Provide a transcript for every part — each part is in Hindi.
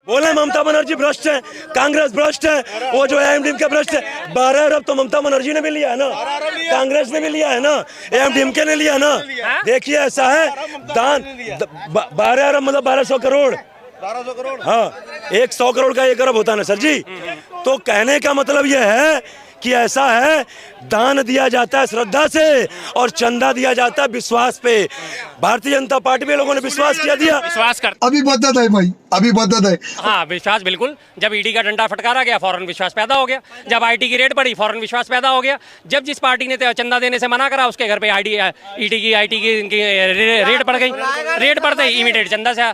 बोले ममता बनर्जी भ्रष्ट है, कांग्रेस भ्रष्ट है, वो जो एमडीएम का भ्रष्ट है। 12 अरब तो ममता बनर्जी ने भी लिया है ना, कांग्रेस ने भी लिया है ना, एमडीएम ने लिया ना। देखिए ऐसा है, दान 12 अरब मतलब 1200 करोड़, 1200 करोड़, हाँ 100 करोड़ का 1 अरब होता है ना सर जी। तो कहने का मतलब यह है कि ऐसा है, दान दिया जाता है श्रद्धा से और चंदा दिया जाता है विश्वास पे। भारतीय जनता पार्टी में लोगों ने विश्वास किया, दिया, विश्वास कर। अभी बदत है भाई, अभी बदत है। हाँ विश्वास बिल्कुल। जब ईडी का डंडा फटकारा गया फौरन विश्वास पैदा हो गया। जब आईटी की रेड पड़ी फौरन विश्वास पैदा हो गया। जब जिस पार्टी ने चंदा देने से मना करा उसके घर पे ईडी की आईटी की रेड पड़ गई। रेड पड़ते ही इमीडिएट चंदा से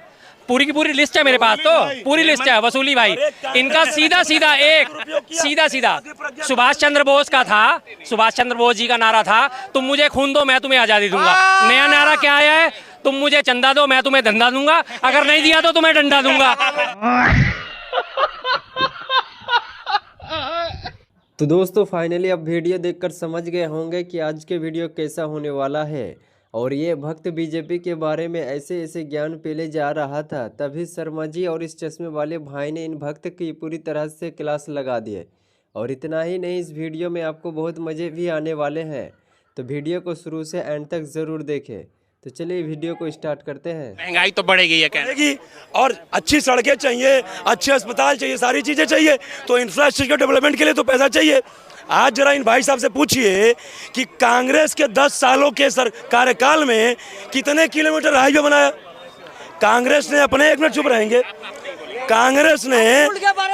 पूरी की पूरी लिस्ट है मेरे पास, तो पूरी लिस्ट है वसूली भाई। इनका सीधा सीधा सुभाष चंद्र बोस का था, सुभाष चंद्र बोस जी का नारा था, तुम मुझे खून दो मैं तुम्हें आजादी दूंगा। नया नारा क्या आया है, तुम मुझे चंदा दो मैं तुम्हें धंधा दूंगा, अगर नहीं दिया तो तुम्हें डंडा दूंगा। तो दोस्तों फाइनली अब वीडियो देखकर समझ गए होंगे कि आज के वीडियो कैसा होने वाला है। और ये भक्त बीजेपी के बारे में ऐसे ज्ञान पेले जा रहा था, तभी शर्मा जी और इस चश्मे वाले भाई ने इन भक्त की पूरी तरह से क्लास लगा दिए। और इतना ही नहीं, इस वीडियो में आपको बहुत मज़े भी आने वाले हैं, तो वीडियो को शुरू से एंड तक ज़रूर देखें। तो चलिए वीडियो को स्टार्ट करते हैं। महंगाई तो बढ़ेगी है कहेगी, और अच्छी सड़कें चाहिए, अच्छे अस्पताल चाहिए, सारी चीजें चाहिए, तो इंफ्रास्ट्रक्चर डेवलपमेंट के लिए तो पैसा चाहिए। आज जरा इन भाई साहब से पूछिए कि कांग्रेस के 10 सालों के कार्यकाल में कितने किलोमीटर हाईवे बनाया। कांग्रेस ने अपने, एक मिनट चुप रहेंगे, कांग्रेस ने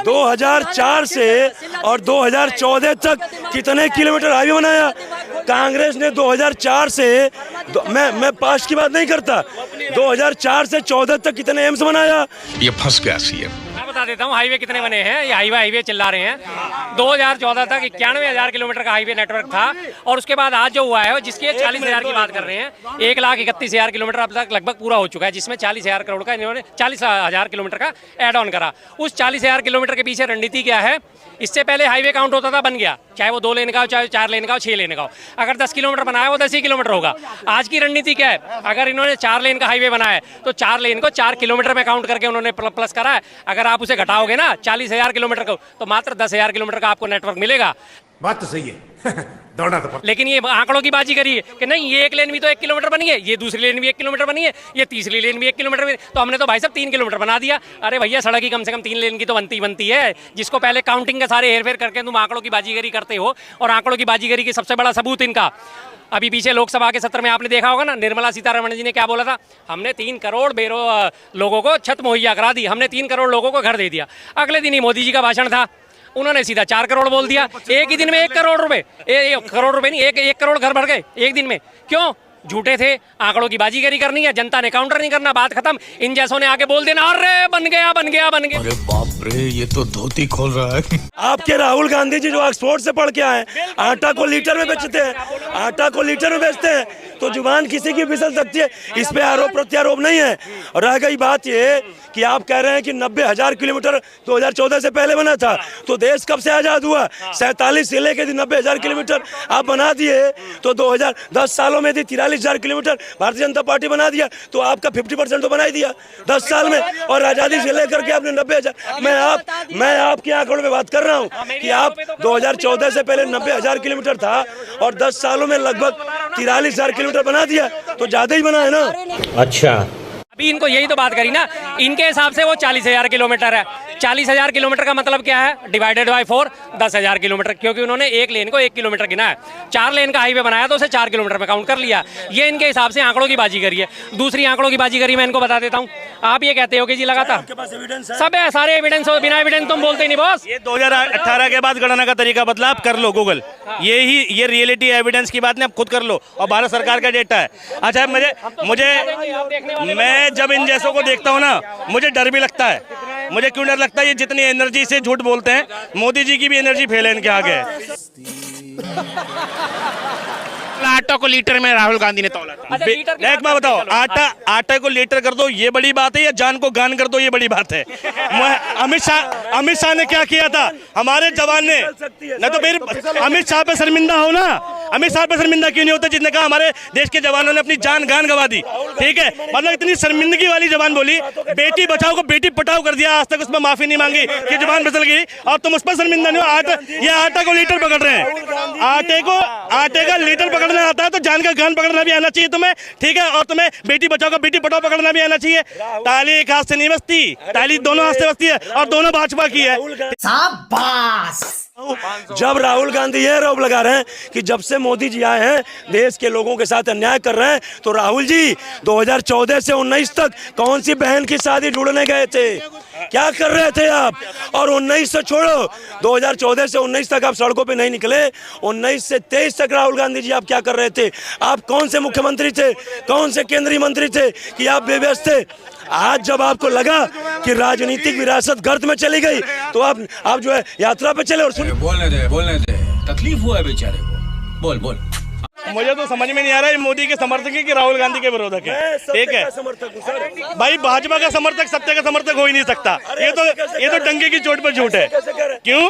2004 से और 2014 तक कितने किलोमीटर हाईवे बनाया। कांग्रेस ने 2004 से मैं पास्ट की बात नहीं करता, 2004 से 14 तक कितने एम्स बनाया। ये फंस गया सीएम। मैं बता देता हूँ हाईवे कितने बने हैं। ये हाईवे चिल्ला रहे हैं। 2014 तक 91,000 किलोमीटर का हाईवे नेटवर्क था, और उसके बाद आज जो हुआ है जिसके 40,000 की बात कर रहे हैं, 1,31,000 किलोमीटर अब तक लगभग पूरा हो चुका है, जिसमें 40,000 करोड़ का इन्होंने 40,000 किलोमीटर का एड ऑन करा। उस 40,000 किलोमीटर के पीछे रणनीति क्या है। इससे पहले हाईवे काउंट होता था, बन गया, चाहे वो 2 लेन का हो, चाहे 4 लेन का हो, 6 लेन का हो। अगर 10 किलोमीटर बनाया वो 10 ही किलोमीटर होगा। आज की रणनीति क्या है, अगर इन्होंने 4 लेन का हाईवे बनाया है तो 4 लेन को 4 किलोमीटर में काउंट करके उन्होंने प्लस करा है। अगर आप उसे घटाओगे ना 40,000 किलोमीटर को, तो मात्र 10,000 किलोमीटर का आपको नेटवर्क मिलेगा। बात तो सही है दौड़ा तो। लेकिन ये आंकड़ों की बाजी करिए कि नहीं ये एक लेन भी तो 1 किलोमीटर बनी है, ये दूसरी लेन भी 1 किलोमीटर बनी है, ये तीसरी लेन भी 1 किलोमीटर बनी, तो हमने तो भाई साहब 3 किलोमीटर बना दिया। अरे भैया सड़क की कम से कम 3 लेन की तो बनती है। जिसको पहले काउंटिंग के सारे हेरफेर करके तुम आंकड़ों की बाजीगरी करते हो, और आंकड़ों की बाजीगरी की सबसे बड़ा सबूत इनका अभी पीछे लोकसभा के सत्र में आपने देखा होगा ना, निर्मला सीतारमण जी ने क्या बोला था, हमने 3 करोड़ लोगों को छत मुहैया करा दी, हमने 3 करोड़ लोगों को घर दे दिया। अगले दिन ही मोदी जी का भाषण था, उन्होंने सीधा 4 करोड़ बोल दिया। एक ही दिन में 1 करोड़ रुपए, 1 करोड़ रुपए नहीं, 1 करोड़ घर भर गए एक दिन में। क्यों? झूठे थे, आंकड़ों की बाजीगरी करनी है, जनता ने काउंटर नहीं करना, बात खत्म। इन जैसों ने आगे बोल देना, अरे बन गया। अरे बाप रे, ये तो धोती खोल रहा है। आपके राहुल गांधी जी जो ऑक्सफोर्ड से पढ़ के आए, आटा को लीटर में बेचते हैं, आटा को लीटर में बेचते हैं, तो जुबान किसी की फिसल सकती है। इस पे आरोप प्रत्यारोप नहीं है। और रह गई बात ये कि आप कह रहे हैं कि 90,000 किलोमीटर 2014 से पहले बना था, तो देश कब से आजाद हुआ। 47 से लेकर 90,000 किलोमीटर आप बना दिए, तो 2010 सालों में थी 43,000 किलोमीटर भारतीय जनता पार्टी बना दिया, तो आपका 50% तो बना ही दिया 10 साल में। और आजादी से लेकर के आपने 90,000, मैं आपके आंकड़ों में बात कर रहा हूँ कि आप 2014 से पहले 90,000 किलोमीटर था, और 10 सालों में लगभग 43,000 किलोमीटर बना दिया, तो ज्यादा ही बना है ना। अच्छा, अभी इनको यही तो बात करी ना, इनके हिसाब से वो 40,000 किलोमीटर है। 40,000 किलोमीटर का मतलब क्या है, डिवाइडेड बाय 4, 10,000 किलोमीटर, क्योंकि उन्होंने एक लेन को 1 किलोमीटर गिना है। 4 लेन का हाईवे बनाया तो उसे 4 किलोमीटर में काउंट कर लिया। ये इनके हिसाब से आंकड़ों की बाजीगरी है। दूसरी आंकड़ों की बाजीगरी मैं इनको बता देता हूँ। आप ये कहते हो कि जी लगातार सब है, सारे एविडेंस हो, बिना एविडेंस तुम बोलते नहीं बॉस। ये 2018 के बाद गणना का तरीका बदला, आप कर लो गूगल, ये रियलिटी एविडेंस की बात नहीं, आप खुद कर लो, और भारत सरकार का डेटा है। अच्छा, मैं जब इन जैसों को देखता हूँ ना, मुझे डर भी लगता है। मुझे क्यों डर लगता है, ये जितनी एनर्जी से झूठ बोलते हैं, मोदी जी की भी एनर्जी फेल है इनके आगे। आटा को लीटर में राहुल गांधी ने तौला था। एक बात बताओ, आटा को लीटर कर दो ये बड़ी बात है, या जान को गान कर दो ये बड़ी बात है। अमित शाह ने क्या किया था, हमारे जवान ने, नहीं तो फिर अमित शाह पे शर्मिंदा हो ना, अमित शाह पे शर्मिंदा क्यों नहीं होते जिसने कहा हमारे देश के जवानों ने अपनी जान गंवा दी। ठीक है, मतलब इतनी शर्मिंदगी वाली जबान बोली, बेटी बचाओ को बेटी पटाओ कर दिया, आज तक उसमें माफी नहीं मांगी कि जबान फिसल गई, और तुम उस पर शर्मिंदा नहीं हो। ये आटा को लीटर पकड़ रहे हैं, आटे का लीटर पकड़ना आता है तो जान का गन पकड़ना भी आना चाहिए तुम्हें। ठीक है, और तुम्हें बेटी बचाओ का बेटी पटाओ पकड़ना भी आना चाहिए। ताली एक हाथ से नहीं बजती, ताली दोनों हाथ से बजती है, और दोनों भाजपा की है। जब राहुल गांधी ये आरोप लगा रहे हैं कि जब से मोदी जी आए हैं देश के लोगों के साथ अन्याय कर रहे हैं, तो राहुल जी 2014 से 19 तक कौन सी बहन की शादी ढूंढने गए थे, क्या कर रहे थे आप? और 19 से छोड़ो, 2014 से 19 तक आप सड़कों पे नहीं निकले, 19 से 23 तक राहुल गांधी जी आप क्या कर रहे थे? आप कौन से मुख्यमंत्री थे, कौन से केंद्रीय मंत्री थे कि आप बेबस थे? आज जब आपको लगा कि राजनीतिक विरासत गर्त में चली गई, तो आप जो है यात्रा पे चले। और बोलने दे, तकलीफ हुआ है बेचारे को, बोल। मुझे तो समझ में नहीं आ रहा है मोदी के समर्थक है कि राहुल गांधी के विरोधक है। ठीक है भाई, भाजपा का समर्थक सत्य का समर्थक हो ही नहीं सकता। ये तो डंके की चोट पर झूठ है। क्यों?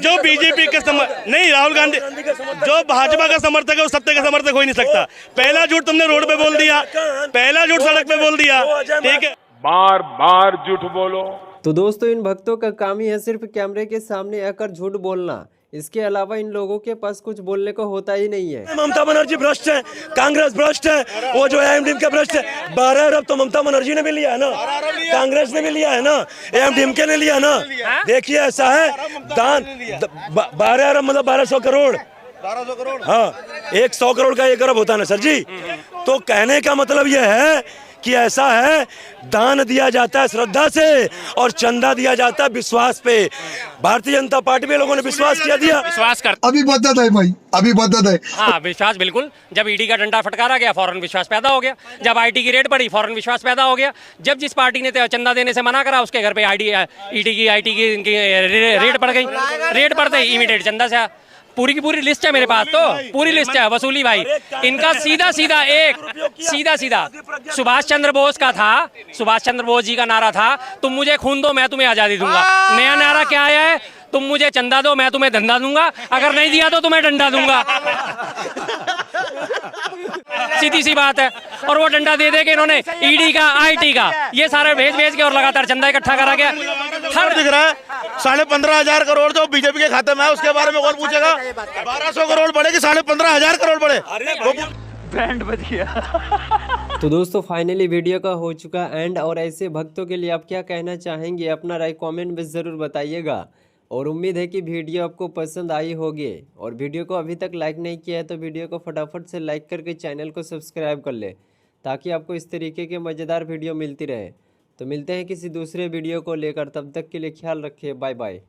जो बीजेपी के नहीं, राहुल गांधी जो भाजपा का समर्थक है वो सत्य का समर्थक हो ही नहीं सकता। पहला झूठ तुमने रोड पे बोल दिया, पहला झूठ सड़क पे बोल दिया। ठीक है, बार झूठ बोलो। तो दोस्तों, इन भक्तों का काम ही है सिर्फ कैमरे के सामने आकर झूठ बोलना। इसके अलावा इन लोगों के पास कुछ बोलने को होता ही नहीं है। ममता बनर्जी भ्रष्ट है, कांग्रेस भ्रष्ट है, वो जो एमडीएम का भ्रष्ट है। 12 अरब तो ममता बनर्जी ने भी लिया है ना, कांग्रेस ने भी लिया है ना, एमडीएम के ने लिया ना। देखिए ऐसा है, दान 12 अरब मतलब 1200 करोड़। हाँ, 100 करोड़ का 1 अरब होता है ना सर जी। तो कहने का मतलब यह है कि ऐसा है, दान दिया जाता है श्रद्धा से और चंदा दिया जाता है विश्वास पे। भारतीय जनता पार्टी में लोगों ने विश्वास किया दिया, विश्वास कर। अभी बदत है भाई, अभी बदत है। हाँ, विश्वास बिल्कुल। जब ईडी का डंडा फटकारा गया, फौरन विश्वास पैदा हो गया। जब आईटी की रेड पड़ी, फौरन विश्वास पैदा हो गया। जब जिस पार्टी ने चंदा देने से मना करा, उसके घर पे ईडी की आईटी की रेड पड़ गई। रेड पड़ते ही इमीडिएट चंदा से पूरी की पूरी लिस्ट है मेरे पास, तो पूरी लिस्ट है वसूली भाई। इनका सीधा सीधा सुभाष चंद्र बोस का था, सुभाष चंद्र बोस जी का नारा था, तुम मुझे खून दो मैं तुम्हें आजादी दूंगा। नया नारा क्या आया है? तुम मुझे चंदा दो मैं तुम्हें धंधा दूंगा, अगर नहीं दिया तो तुम्हें डंडा दूंगा। सीधी सी बात है। और वो डंडा दे दे के इन्होंने ईडी का, आईटी का, ये सारे भेज के और लगातार चंदा इकट्ठा करा गया। हर दिख रहा है 15,500 करोड़ जो बीजेपी के खाते में है, उसके बारे में कौन पूछेगा? 1200 करोड़ बढ़े कि 15,500 करोड़ बढ़े? बैंड बज गया। तो दोस्तों, फाइनली वीडियो का हो चुका एंड। और ऐसे भक्तों के लिए आप क्या कहना चाहेंगे, अपना राय कमेंट में ज़रूर बताइएगा। और उम्मीद है कि वीडियो आपको पसंद आई होगी। और वीडियो को अभी तक लाइक नहीं किया है तो वीडियो को फटाफट से लाइक करके चैनल को सब्सक्राइब कर ले, ताकि आपको इस तरीके के मज़ेदार वीडियो मिलती रहे। तो मिलते हैं किसी दूसरे वीडियो को लेकर, तब तक के लिए ख्याल रखिए, बाय बाय।